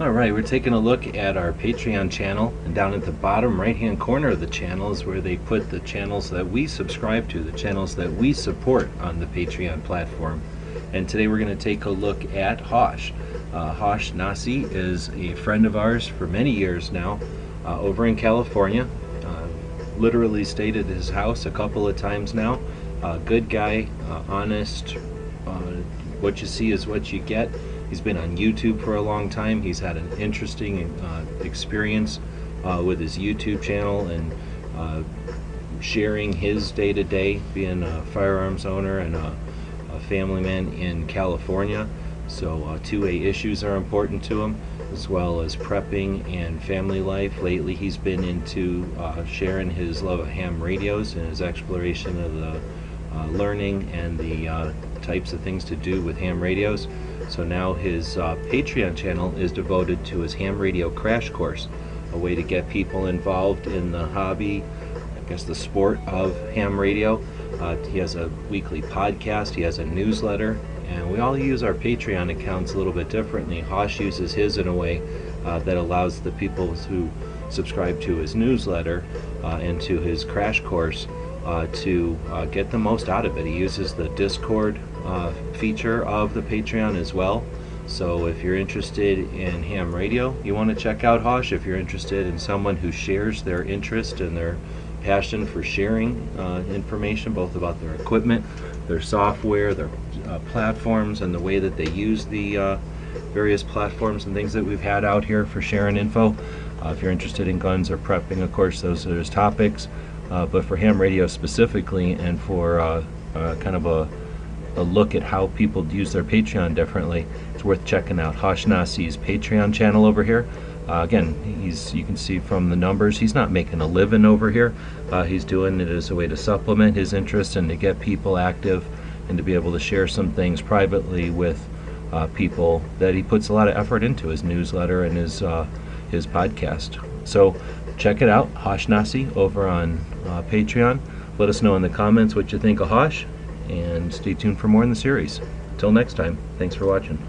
Alright, we're taking a look at our Patreon channel, and down at the bottom right hand corner of the channel is where they put the channels that we subscribe to, the channels that we support on the Patreon platform. And today we're going to take a look at Hosh. Hosh Nasi is a friend of ours for many years now over in California. Literally stayed at his house a couple of times now. Good guy, honest, what you see is what you get. He's been on YouTube for a long time. He's had an interesting experience with his YouTube channel and sharing his day-to-day, being a firearms owner and a family man in California. So 2A issues are important to him, as well as prepping and family life. Lately he's been into sharing his love of ham radios and his exploration of the learning and the types of things to do with ham radios. So now his Patreon channel is devoted to his ham radio crash course, a way to get people involved in the hobby, I guess the sport of ham radio. He has a weekly podcast, he has a newsletter, and we all use our Patreon accounts a little bit differently. Hosh uses his in a way that allows the people who subscribe to his newsletter and to his crash course to get the most out of it. He uses the Discord feature of the Patreon as well. So if you're interested in ham radio, you want to check out Hosh. If you're interested in someone who shares their interest and their passion for sharing information, both about their equipment, their software, their platforms, and the way that they use the various platforms and things that we've had out here for sharing info. If you're interested in guns or prepping, of course, those are his topics. But for ham radio specifically, and for kind of a look at how people use their Patreon differently, it's worth checking out Hosh Nasi's Patreon channel over here. Again, you can see from the numbers, he's not making a living over here. He's doing it as a way to supplement his interest and to get people active and to be able to share some things privately with people that he puts a lot of effort into, his newsletter and his podcast. So check it out, Hosh Nasi over on Patreon. Let us know in the comments what you think of Hosh, and stay tuned for more in the series. Until next time, thanks for watching.